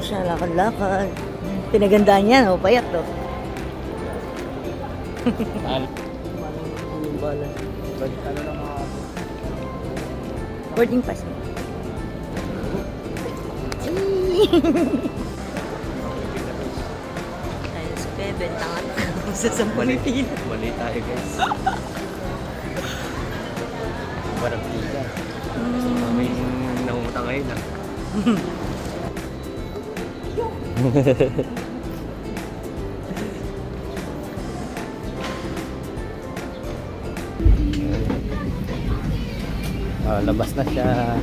Siya lakad-lakad. Pinagandaan niya, no? Payat, no? Yung bala. Ano lang mga Boarding pass mo. Tayo sa Bebe, tangan sa Sampalipin. Mali tayo guys. Parang pila. May nangungutang ngayon ah. Labas na siya.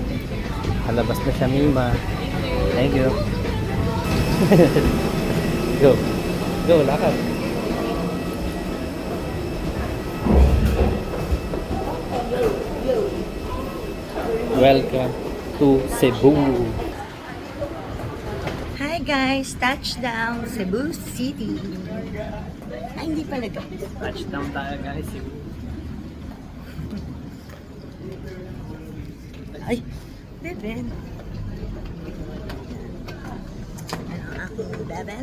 Labas na siya, Mima. Thank you. Go. Go, lakad. Welcome to Cebu. Hi guys, touchdown Cebu City. Ay, hindi pala guys. Touchdown tayo guys, Cebu. Ay, Beben. Ano ang aking Beben?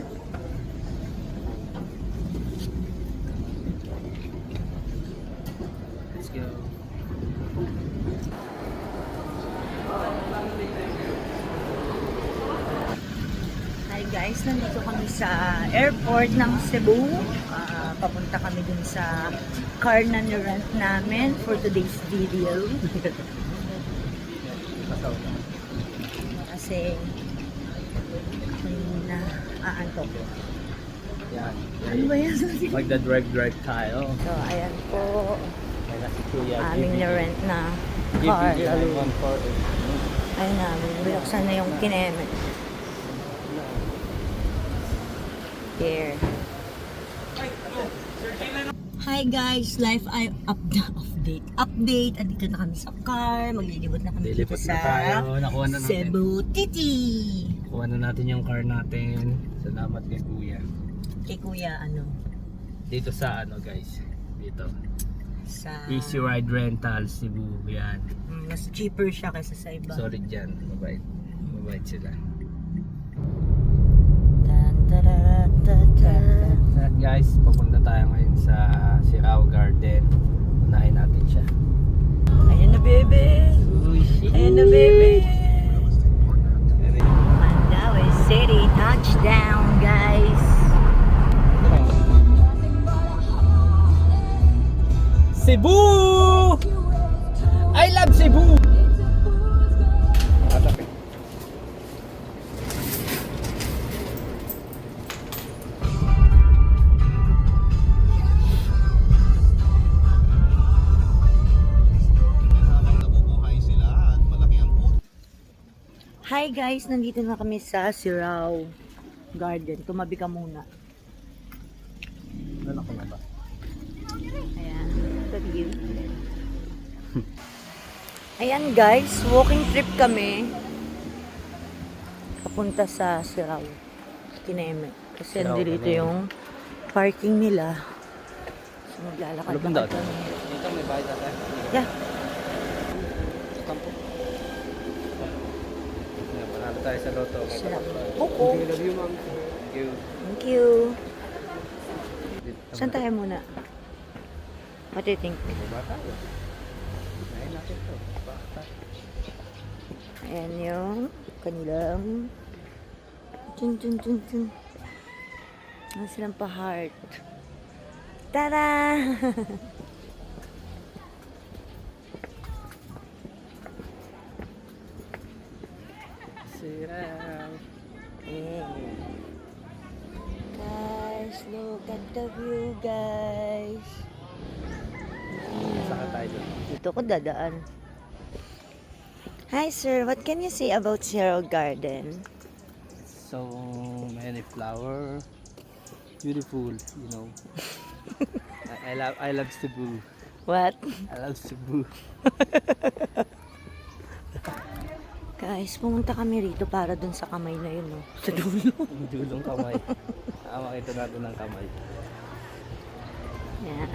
Let's go. Hi guys, nandito kami sa airport ng Cebu. Papunta kami dun sa car na ni-rent namin for today's video. Kasi na aantok. Yan. Ano ba yan? Magda-drive tayo. So, ayan po. May nasi Kuya. Aming na-rent na car. Lalo. Ayun namin. Binuksan na yung kineme. Here. Hi guys, life I update. Andito na kami sa car. Maglilibot na kami dito Lilipot sa na tayo. Nakuha na natin. Cebu City. Nakuha na natin yung car natin. Salamat kay Kuya. Kay Kuya, ano? Dito sa ano guys. Dito. Sa... Easy Ride Rental Cebu. Yan. Mas cheaper siya kaysa sa iba. Sorry dyan. Mabait. Mabait sila. At guys, papunta tayo ngayon sa Sirao Garden. Unahin natin siya. Ayan na, bebe. Ayan na, bebe. Mandaue City, touchdown, guys. Cebu! I love Cebu! Hi guys, nandito na kami sa Sirao Garden. Tumabi ka muna. Ano ko na ba? Ayan, the view. Ayan guys, walking trip kami. Papunta sa Sirao. Kineme. Kasi Sirao, nandito Kineme. yung parking nila. So maglalakad Ano bang kami. Dito may bayad natin. Yeah. Kampo. Manalo tayo sa loto. Sarap. Opo. Love you, ma'am. Thank you. Thank you. Saan tayo muna? What do you think? Baba tayo. Nahin natin ito. Bata. Ayan yung kanilang tun. Ano silang pa-heart. Tara! Sirao. Yeah. Guys, look at the view, guys. Saka tayo doon. Dito ko dadaan. Hi sir, what can you say about Sirao Garden? So many flower. Beautiful, you know. I love Cebu. What? I love Cebu. Guys, pumunta kami rito para dun sa kamay na yun, no? Sa dulo. Yung dulong kamay. Makita natin ng kamay. Yan.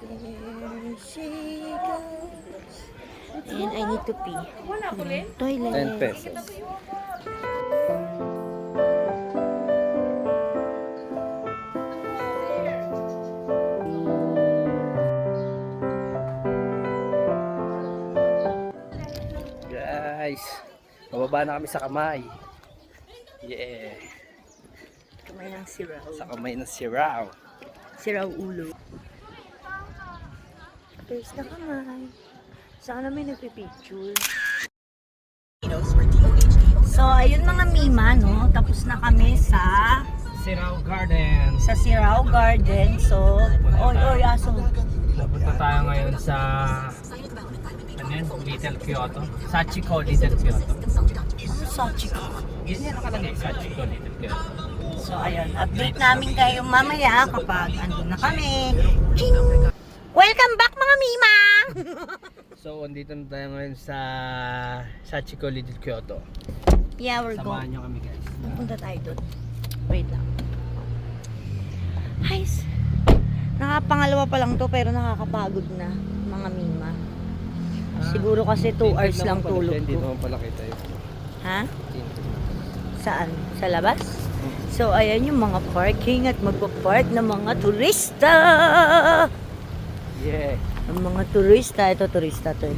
There she goes. And I need to pee. Toilet. 10 pesos. Guys, bababa na kami sa kamay. Yeah. Kamay ng siraw. Sa kamay ng siraw. Siraw ulo. There's na kamay. Sana may nagpipicture. So, ayun mga mima, no? Tapos na kami sa Sirao Garden. Sirao Garden. So, oy, aso. Punta tayo ngayon sa Little Kyoto. Sachiko Little Kyoto. Sachiko. Yan nakalagay, Sachiko Little Kyoto. So, ayun. Update namin kayo mamaya kapag andun na kami. Ching! Welcome back mga mima! So, andito na tayo ngayon sa Sachiko Little Kyoto. Yeah, we're Samahan going. nyo kami guys. Punta tayo doon. Wait lang. Guys, nakapangalawa pa lang to pero nakakapagod na mga mima. Siguro kasi 2 hours lang tulog Hindi ko. naman pala kita yun. Ha? Saan? Sa labas? So, ayan yung mga parking at magpapark ng mga turista. Yeah. Ang mga turista, ito turista to.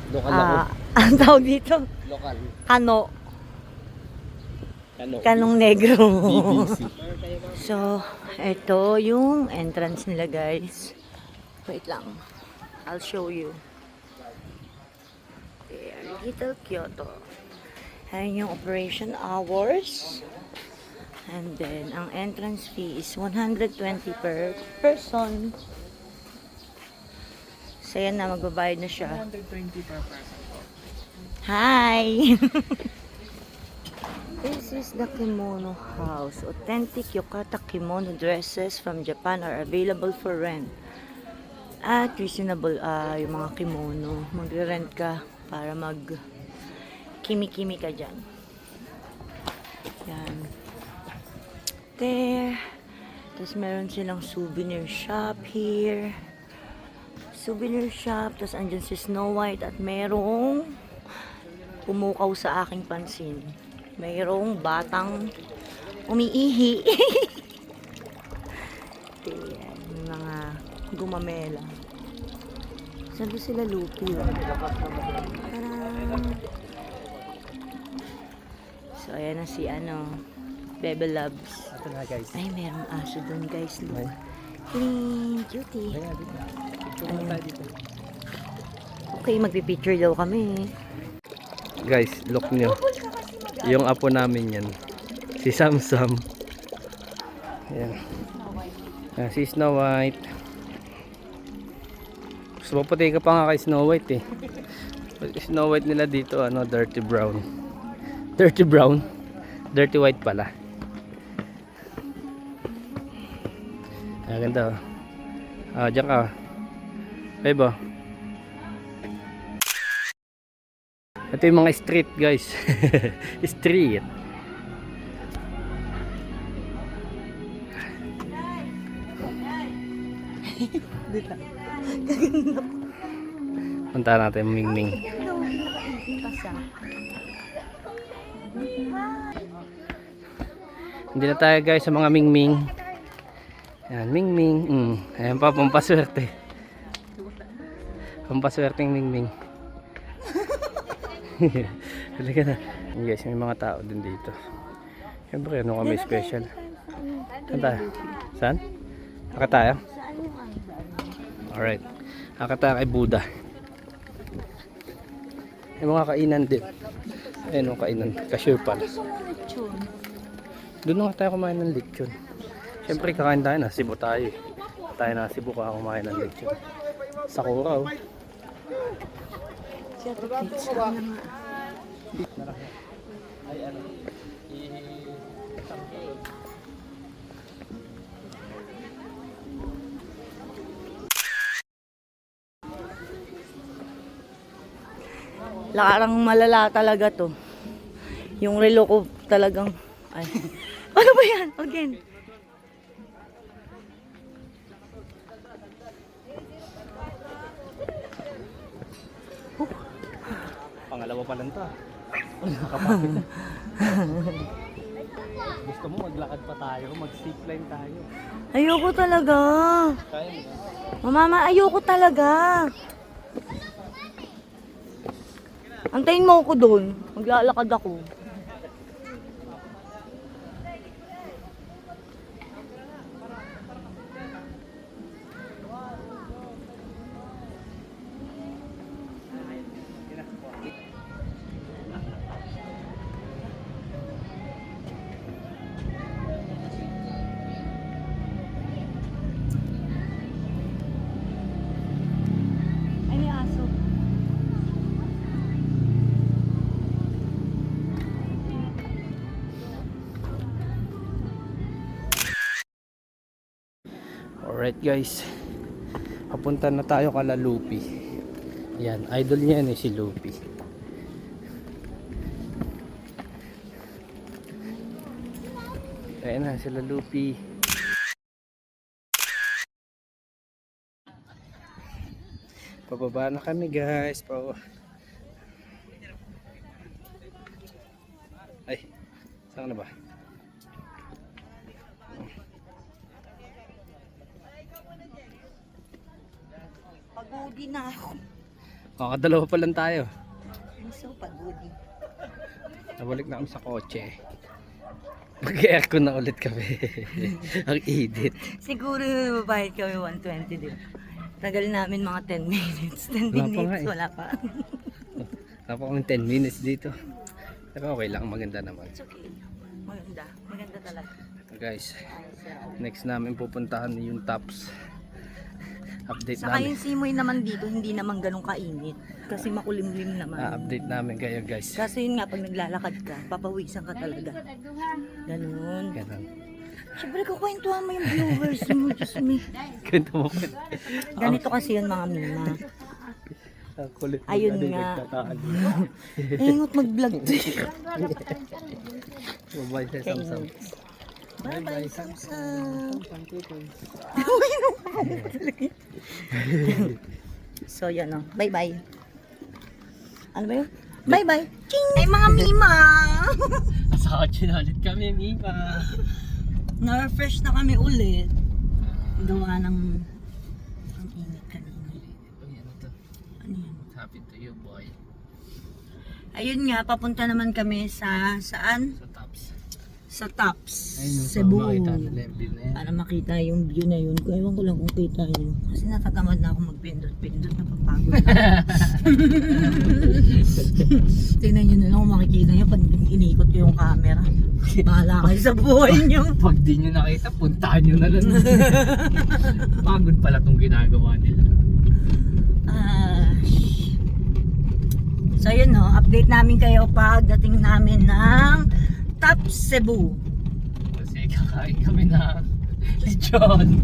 Lokal ako. Ang tawag dito, Lokal. Kano. Ano? Kanong negro. BBC. So, ito yung entrance nila guys. Wait lang. I'll show you. There, Little Kyoto. Ayan yung operation hours. And then, ang entrance fee is 120 per person. So, yan na, magbabayad na siya. 120 per person. Hi! This is the Kimono House. Authentic yukata kimono dresses from Japan are available for rent. At reasonable yung mga kimono. Magre-rent ka para mag kimi-kimi ka dyan. Yan. There. Tapos meron silang souvenir shop here. Souvenir shop. Tapos andyan si Snow White at merong pumukaw sa aking pansin. Mayroong batang umiihi. Ayan, yung mga gumamela. Saan ba sila Lupi? Tarang! So, ayan na si Bebe Loves. Ito na guys. Ay, merong aso dun guys. Look. Ay. Clean, cutie. Ayan, dito. Picture mo tayo dito. Okay, magpipicture daw kami. Guys, look nyo. Yung apo namin yan. Si Samsam. Ayan. Ayan, si Snow White. Gusto mo puti ka pa nga kay Snow White eh. Snow White nila dito, dirty brown. Dirty brown? Dirty white pala. Ayan, ganda oh. Diyan ka. Bebo. Ito yung mga street guys. Street. Punta natin Mingming. Hindi na tayo guys sa mga Mingming. Ayan, Mingming. Ayan pa, pampaswerte. Pampaswerteng Mingming. Halika na. Ayan guys, may mga tao din dito. Siyempre, ano kami special. Saan tayo? Saan? Haka tayo? Alright. Haka tayo kay Buddha. May mga kainan din. Ayan o, kainan. Cashier pala. Doon na nga tayo kumain ng lechon. Siyempre, kakain tayo na. Cebu tayo eh. Tayo na Cebu ka kumain ng lechon. Sakura o. Larang malala talaga to. Yung relo ko talagang ay. Ano ba yan? Again. Dalawa pa lang to. Nakapagod na. Gusto mo maglakad pa tayo, mag-zipline tayo. Ayoko talaga. Kaya mo ba? Mama, ayoko talaga. Antayin mo ako doon. Maglalakad ako. Ay, may aso. Alright guys, papunta na tayo kala Lupi. Yan, idol niya yan si Lupi. Ayan na sila Lupi. Pababa na kami guys. Ay, saan na ba? Pagodi na ako. Kakadalawa pa lang tayo. I'm so pagodi. Nabalik na kami sa kotse. Mag-aircon na ulit kami. Ang edit. Siguro babayad kami 120 din. Tagal namin mga 10 minutes. 10 Wala pa minutes, nga eh. wala pa. Tapos kami 10 minutes dito. Pero okay lang, maganda naman. It's okay. Maganda. Maganda talaga. Guys, next namin pupuntahan yung Tops. Update Saka namin. yung simoy naman dito, hindi naman ganun kainit. Kasi makulimlim naman. Update namin kayo guys. Kasi yun nga, pag naglalakad ka, papawisan ka talaga. Ganun. Ganun. Siyempre, kukwentuhan mo yung viewers mo. Diyos me. Ganito mo pa. Ganito kasi yun mga mima. Kulit mo Ayun na, nga. nagtataan. Ingot mag-vlog to. Bye-bye sa Samsung. Bye-bye, Samsung. So, yan o. Bye-bye. Ano ba yun? Bye-bye. Ching! Ay, mga mima! Sa kotse na ulit kami, Mima. Na-refresh na kami ulit. Gawa ng... Ang init kanina. Uy, ano to? Ano yan? Happy to you, boy. Ayun nga, papunta naman kami sa... Saan? Sa Tops. Sa Tops. Ayun, Cebu. makita nila yung view na yan. Para makita yung view na yun. Kung ewan ko lang kung kita nyo. Kasi natatamad na ako magpindot-pindot. Napapagod na. Tingnan nyo na lang kung makikita nyo pag inikot ko yung camera. Bahala kayo sa buhay nyo. Pag di nyo nakita, puntahan nyo na lang. Pagod pala tong ginagawa nila. So yun no, update namin kayo pagdating namin ng Tops Cebu. Kasi kakain kami na lechon.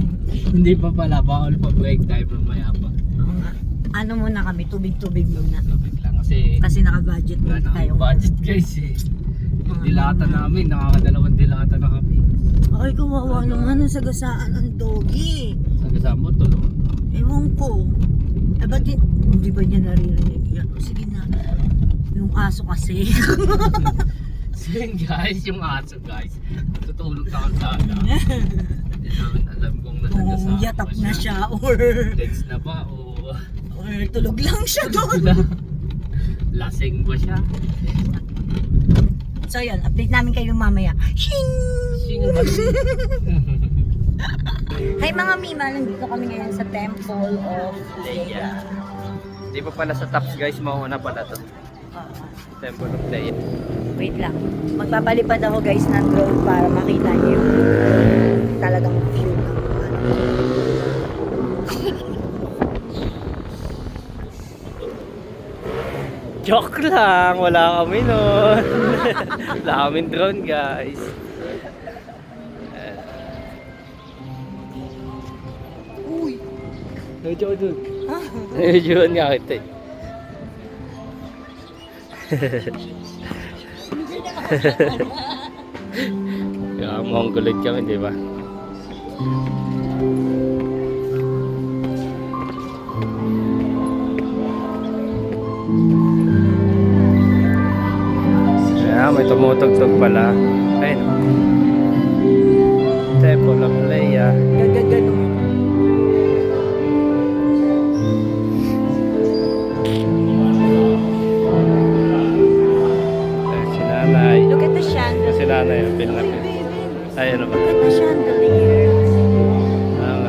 Hindi pa pala, bawal pa break time mamaya pa. Oo nga. Ano muna kami, tubig-tubig muna. Tubig lang kasi Kasi naka-budget wala muna na tayo. kami budget guys eh. Yung dilata namin, nakakadalawang dilata na kami. Ay, kawawa naman ang sagasaan ng doggy. Sa kasama to, no? Ewan ko. Eh, ba't hindi ba niya naririnig yan? O, sige na. Yung aso kasi. So yun guys, yung aso guys. Tutulog na ako sana. Hindi namin alam kung nasa Kung yatak na siya or Deads na ba o tulog lang siya doon. lasing ba siya? So yun, update namin kayo mamaya. Shing! Hi mga Mima, nandito kami ngayon sa Temple of Leia. Hindi pa pala sa Tops guys, mauna pala to. Temple of Leia. Wait lang. Magpapalipad ako guys ng drone para makita niyo yung talagang view ng Joke lang, wala kami nun. Wala kaming drone guys. Uy! Medyo doon. Medyo nga kita eh. Kaya mongolid kami, di ba? tumutugtog pala. Ayun. Temple of Leia. Gagaganong. Ayun, si nanay. Look at the chandelier. Si nanay, ang pin na pin. Ay, ano ba? Look at the chandelier. Ang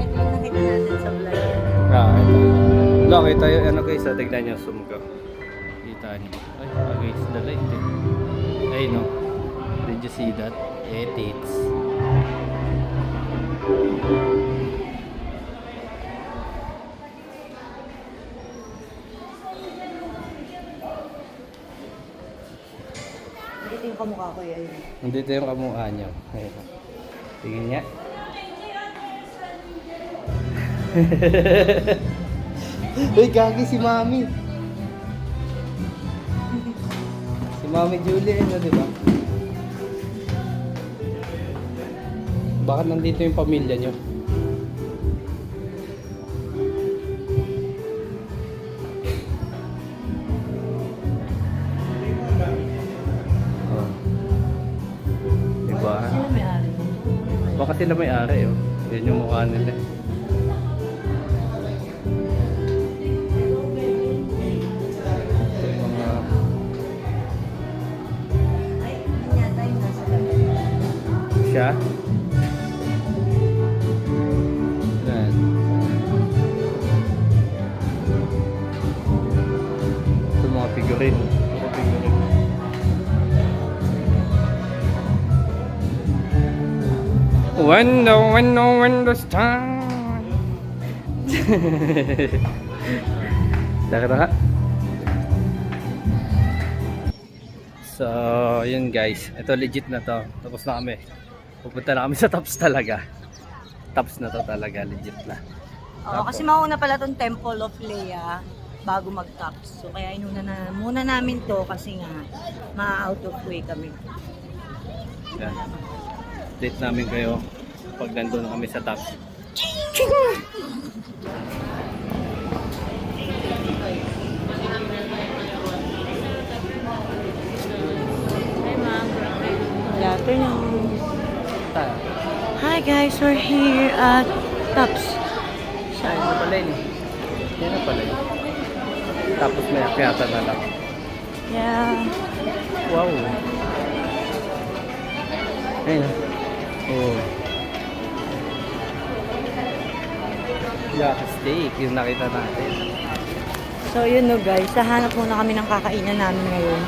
Ito yung nakita natin sa vlog. ito. Look, ito yung ano guys, tignan nyo, zoom ko. Kita nyo. Ay, guys, the light eh. Ay, no. Did you see that? It's Ito yung kamukha ko yun. nandito yung kamukha nyo. Ayun. Tingin niya. Uy, gagi si Mami. Si Mami Julie, ano, di ba? Bakit nandito yung pamilya nyo? Oh. Diba? Sino may ari? Baka sila may-ari, oh. Yan yung mukha nila. Ito yung mga... Ay, yun yata yung nasa labas. Siya? Yan. Ito yung mga figurine. Mga figurine. When the star. Daka. So, yun guys. Ito legit na to. Tapos na kami. Pupunta na kami sa tops talaga. Tops na to talaga. Legit na. Oo, kasi mauna pala tong Temple of Leia bago mag-tops. So kaya inuna na muna namin to kasi nga ma-out of way kami. Yan. Date namin kayo pag nandun kami sa tops. Good afternoon. Hi guys, we're here at Tops. Ay, ano pala yun eh. Yan na pala yun. Tapos may akyata na lang. Yeah. Wow. Ayun na. Oh. Yak steak yung nakita natin. So yun no guys, hahanap muna kami ng kakainan namin ngayon.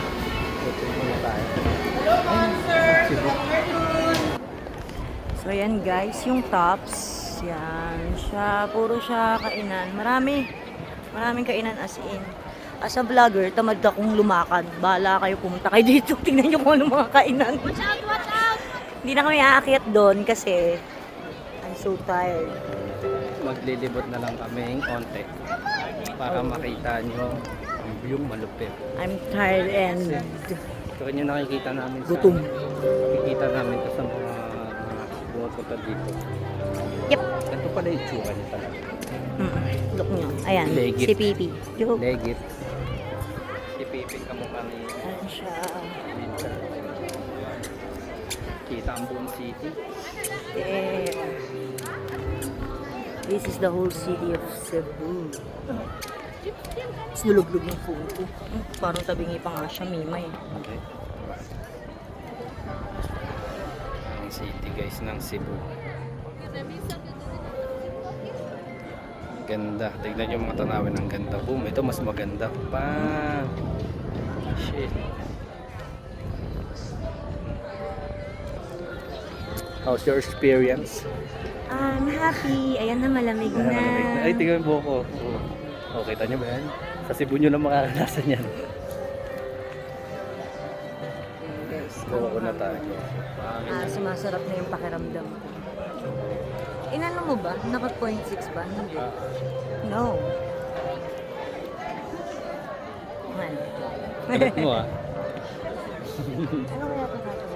Ito muna tayo. So yan guys, yung Tops. Yan siya, puro siya kainan. Maraming kainan as in. As a vlogger, tamad akong lumakad. Bahala kayo, pumunta kayo dito. Tingnan nyo kung ano mga kainan. Watch out, watch out! Hindi na kami aakyat doon kasi I'm so tired. Maglilibot na lang kami konti para makita nyo ang view malupit. I'm tired and Ito rin yung nakikita namin sa gutom. nakikita namin ito sa mga pumupunta dito. Yep. Ito pala yung tsura niya talaga. Look nyo. Ayan, Legit. si Pipi. Yo. Legit. Si Pipi kamukha ni Ayan siya. Linda. Kita ang buong city. There. This is the whole city of Cebu. Sinuluglog yung phone ko. Parang tabingi pa nga siya, Mimay. Okay. Ang city guys ng Cebu. Ganda. Tignan yung mga tanawin ng ganda. Boom, ito mas maganda pa. Shit. How's your experience? I'm happy. Ayan na, malamig na. Ay, tingnan mo ko. Oh, kita nyo ba yan? Sa Cebu nyo lang makakanasan yan. Buko na tayo. Sumasarap na yung pakiramdam ko. Inano mo ba? Naka 0.6 ba? Hindi. No. Man. Galit mo ah. Ano kaya ito natin?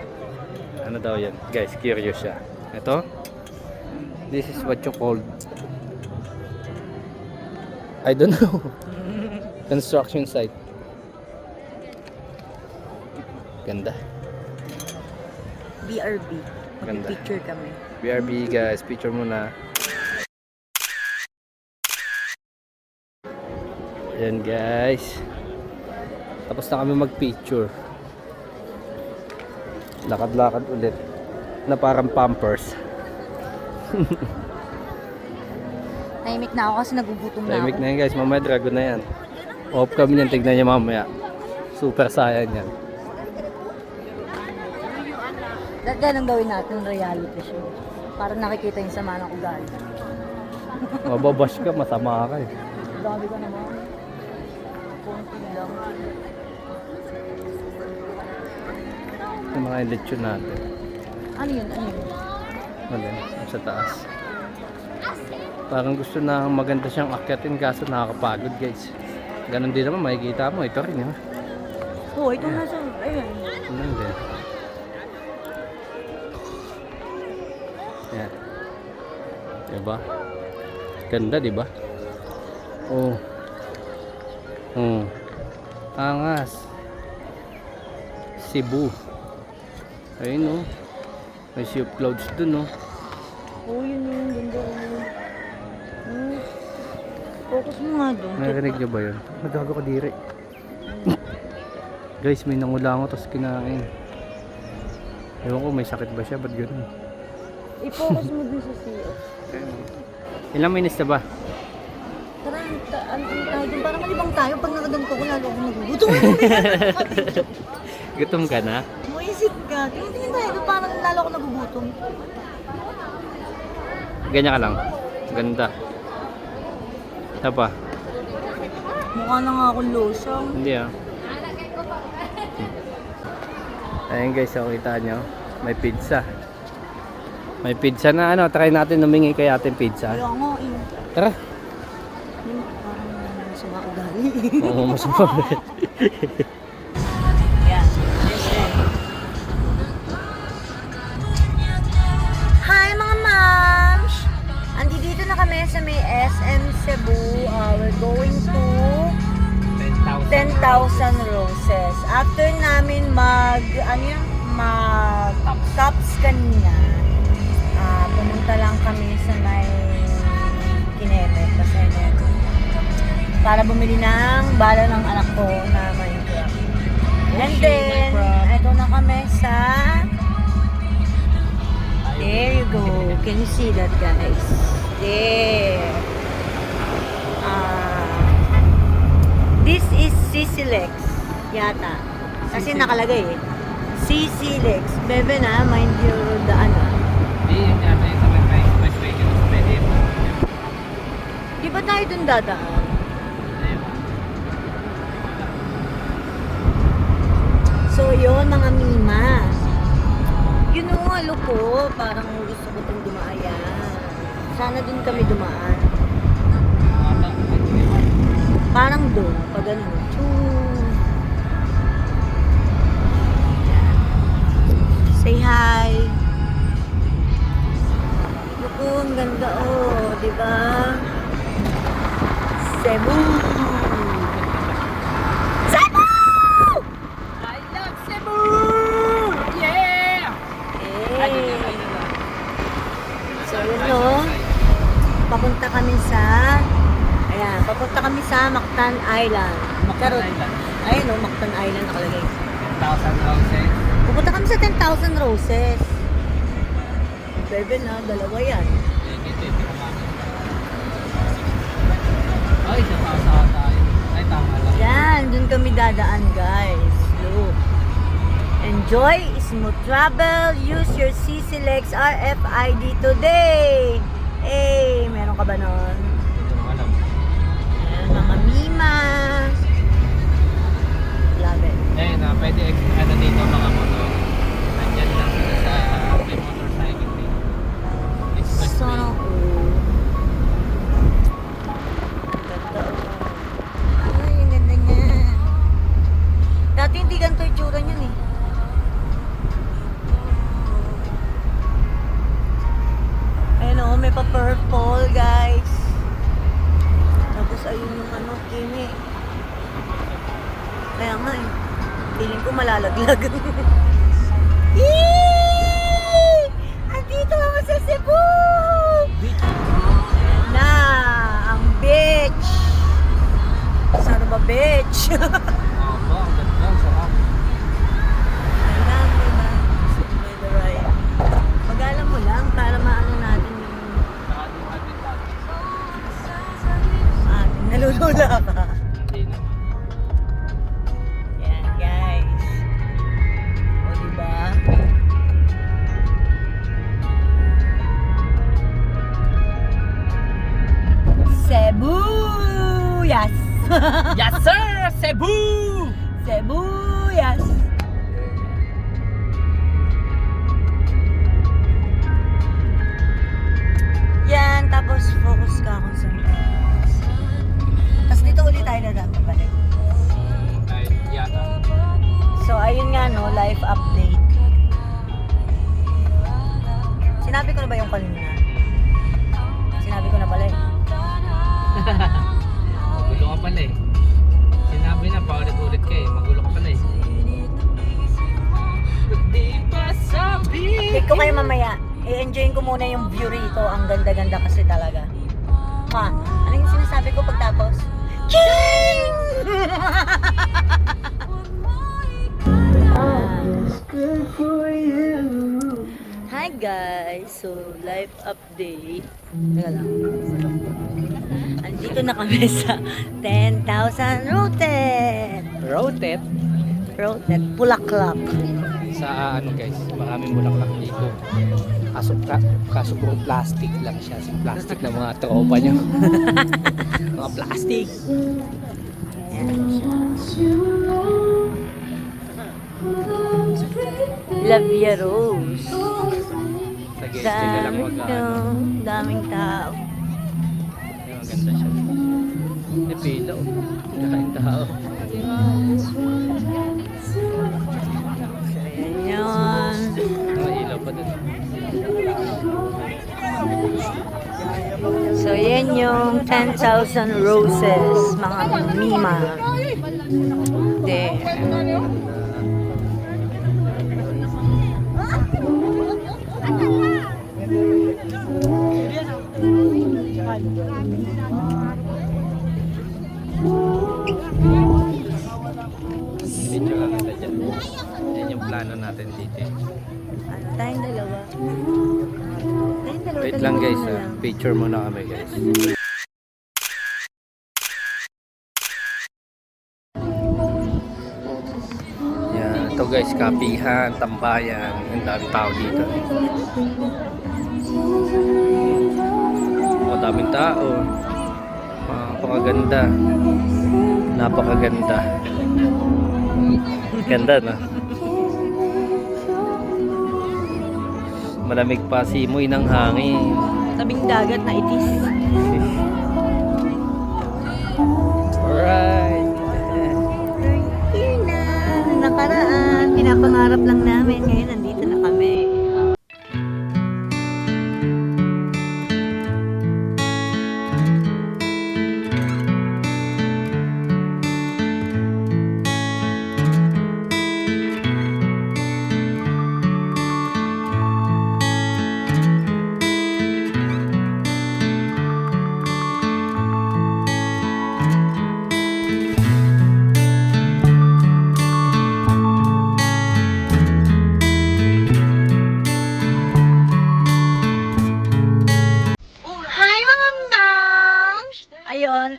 Ano daw yan? Guys, curious siya. Ito. This is what you call, I don't know. Construction site. Ganda. BRB. Ganda. Picture kami. BRB guys, picture muna. Ayan guys. Tapos na kami mag-picture. Lakad-lakad ulit. Na parang Pampers. Tahimik na ako kasi nagugutom na Tahimik ako. na yan guys, mamaya dragon na yan. Off kami niyan, tignan niya mamaya. Super sayang yan. Ganun gawin natin reality show. Para nakikita yung sama ng ugali. Mababash ka, masama ka eh. Dami ko naman. Konti lang. Yung mga lechon natin. Ano yun? Ano yun? Wala, sa taas. Parang gusto na maganda siyang akyatin kaso nakakapagod guys. Ganon din naman, makikita mo. Ito rin yun. Oo, ito na siya. Ayun. Ano din. Yan. Diba? Ganda, diba? Oh. Angas. Cebu. Ayun oh. May sea of clouds dun oh. Oo, yun yun. Ganda yun. Focus mo nga doon. Narinig niyo ba yun? Magago ka diri. Guys, may nangulango tapos kinain. Ewan ko, may sakit ba siya? Ba't gano'n? I-focus mo dun sa CO. Ilang minutes na ba? Tara, ano tayo dun? Parang malibang tayo. Pag nakaganto ko, lalo akong nagugutom. Gutom ka na? Muisip ka. Tingin tayo doon. Parang lalo ako nagugutom. Ganyan ka lang. Ganda. Ito pa? Mukha na nga akong losong. Hindi ah. Ayun guys, so kita nyo. May pizza. May pizza na ano. Try natin humingi kay ating pizza. Kaya nga eh. Tara. Parang masama ugali. Oo, masama. Yan. Hi mga moms! Andito na kami sa may SM Cebu. We're going to 10,000 roses. After namin mag-tops kanina, pumunta lang kami sa may Kineme, Pasenet, para bumili ng bala ng anak ko na Minecraft. And then, ito na kami sa... There you go. Can you see that, guys? There. This is CC-Lex yata. Kasi nakalagay eh. CC-Lex. Bebe na, mind your daan ah. Hindi, yun yata yung sa may special pwede. Di ba tayo dun dadaan? So yun mga mima. Yun o nga ko, parang gusto ko itong dumaayan. Sana dun kami dumaan. Parang doon, pag ano, say hi. Naku, ang ganda oh, di ba? Cebu! Cebu! I love Cebu! Yeah! Eh. So yun no, papunta kami sa Mactan Island. Ayun o, Mactan Island nakalagay. 10,000 roses. Pupunta kami sa 10,000 roses. Bebe na, dalawa yan. Ay, sa tayo. Ay, tama lang. Yan, dun kami dadaan guys. Look. Enjoy smooth travel. Use your CC-Lex RFID today. Eh, meron ka ba nun? Ayan, mga mima. Love it. Pwede ano dito mga motor. Nandyan lang sila sa may motorcycle dito. So, Expressway. ay, ang ganda niya. Dati hindi ganito yung tsura niyan eh. pa purple, guys. Tapos ayun yung ano, Kimi. Kaya nga eh. Feeling ko malalaglag. Yee! Andito ako sa Cebu! Na, ang beach. Sana ba beach? Aba, ang ganda, ang sarap. Kailangan mo na. By the right. Pag-alam mo lang para maano natin yung nalulula ka. Hindi naman. Yan, guys. O, diba? Cebu! Yes! Yes sir! Cebu! Cebu! Yes! Yan, tapos focus ka kung saan ka. Tapos dito ulit tayo balik. Ay, yata. So, ayun nga no, life update. Sinabi ko na ba yung kanina? Sinabi ko na pala eh. Magulo ka pala eh. Sinabi na, paulit-ulit ka eh. Magulo ka pala eh. Di ba sabi? Take ko kayo mamaya. I-enjoyin ko muna yung view rito. Ang ganda-ganda kasi talaga. Ma, ano yung sinasabi ko pagtapos? King! Hi guys! So, life update. Teka lang. Andito na kami sa 10,000 Rotet! Rotet. Rotet, Bulaklak. Sa ano guys, maraming bulaklak dito. Kaso puro plastic lang siya. Si plastic ng mga tropa nyo. Mga plastic. Lavia Rose. Sa guys, sila lang mag Daming tao. Ang ganda siya. May pila oh. Kakain tao. So, yan yun. Mga ilaw pa dun. So, yan yung 10,000 roses, mga mima. There. Video lang natin dyan. Yan yung plano natin dito. Ano, tayong dalawa. Wait lang guys, picture muna kami guys. Yan, ito guys, kapihan, tambayan, ang daming tao dito. O, daming tao. Napakaganda. Napakaganda. Ganda no? Malamig pa, simoy ng hangin. Tabing dagat na itis. Alright. Here na, nakaraan. Pinapangarap lang namin. Ngayon, nandito na kami. Hi mga moms! Ayun,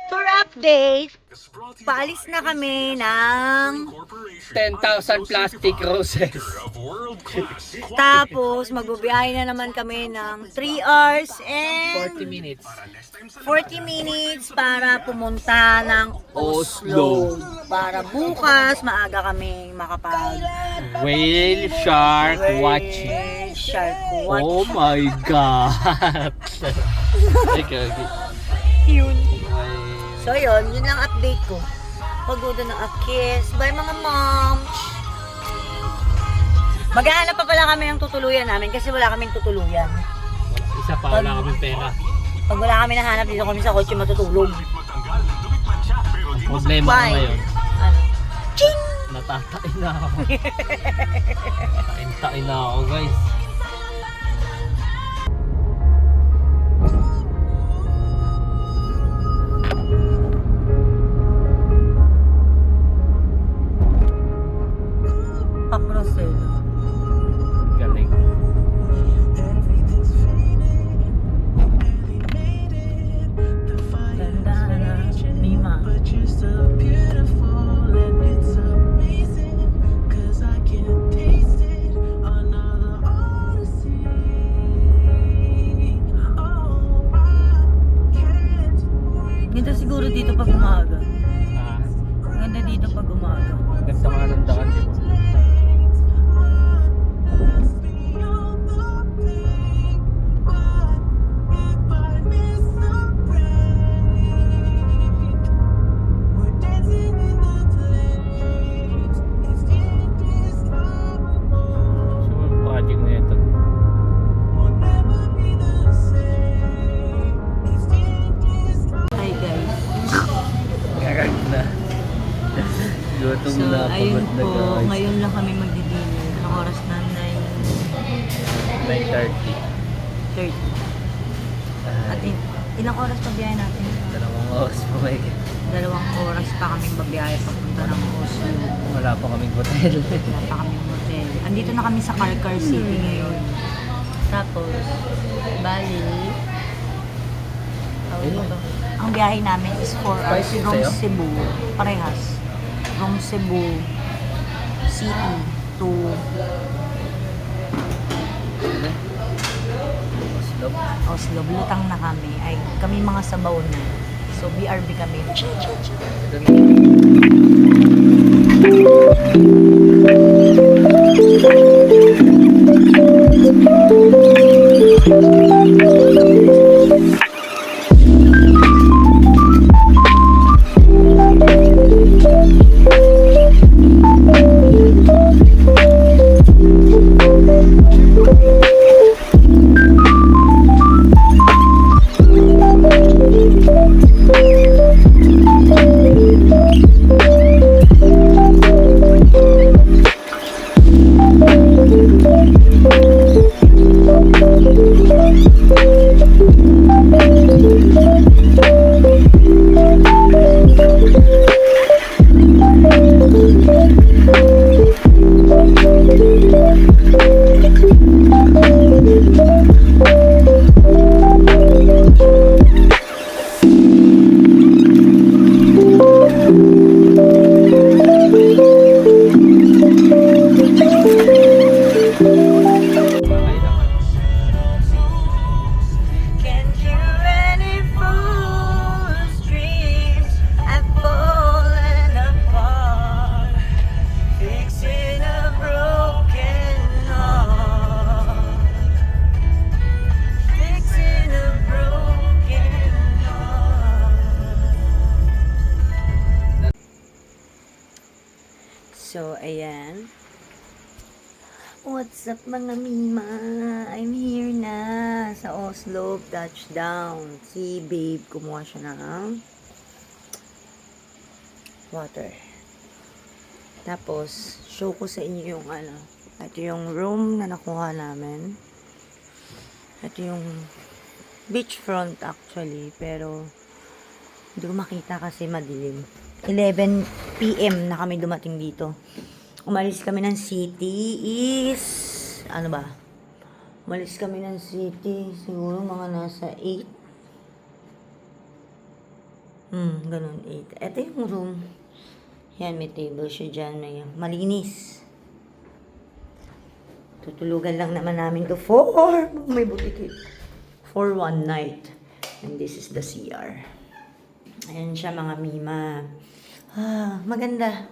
tour update. Paalis na kami ng 10,000 plastic roses. tapos magbubiyahe na naman kami ng 3 hours and 40 minutes. 40 minutes para pumunta ng Oslo. Para bukas maaga kami makapag Whale shark watching. Shark watch. Oh my God! Teka, Yun. ay, So yun lang update ko. Pagoda ng a kiss. Bye mga moms! Maghahanap pa pala kami ng tutuluyan namin kasi wala kaming tutuluyan. isa pa, wala kaming pera. Pag wala kami nahanap, dito kami sa kotse matutulog. Problema ko Why? ngayon, Ano? Ching! natatain na ako. Tain na ako guys. Pakrosel. Galing. Ganda na. Mima. Ganda siguro dito pag umaga. Ah, Ganda dito pag umaga. ganda nga ng daan, di ba? So, yung project na ito. Hi guys. Gaganda. Gutom So, na, ayun pagod na po, guys. ngayon lang kami magdi-dinner. Anong oras na? 9:30. 9:30. At ilang oras pa biyahe natin? 2 oras pa may 2 oras pa kaming babiyahe papunta ng Oslo. wala pa kaming hotel. Wala pa kaming hotel. Andito na kami sa Karkar City ngayon. Tapos, bali, ang biyahe namin is 4 hours Spicy from sa'yo? Cebu. Parehas. From Cebu City to Oslo. Oslo. Lutang na kami. Ay, kami mga sabaw na. So, BRB kami. Can't hear any fool's dreams. I've fallen apart, fixing a broken heart, fixing a broken heart. So, ayan. What's up mga Mima? I'm here na sa Oslo, touchdown. Si babe, kumuha siya ng water. Tapos, show ko sa inyo yung ano. Ito yung room na nakuha namin. Ito yung beachfront actually, pero hindi ko makita kasi madilim. 11 PM na kami dumating dito. Umalis kami ng city is, ano ba? Umalis kami ng city, siguro mga nasa 8. Ganun, 8. Ito yung room. Yan, may table siya dyan, may malinis. Tutulugan lang naman namin to for, may butik for one night. And this is the CR. Ayan siya mga Mima. Maganda.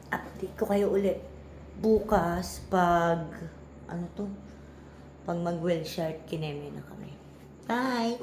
Update ko kayo ulit bukas pag pag mag-well shirt kineme na kami. Bye!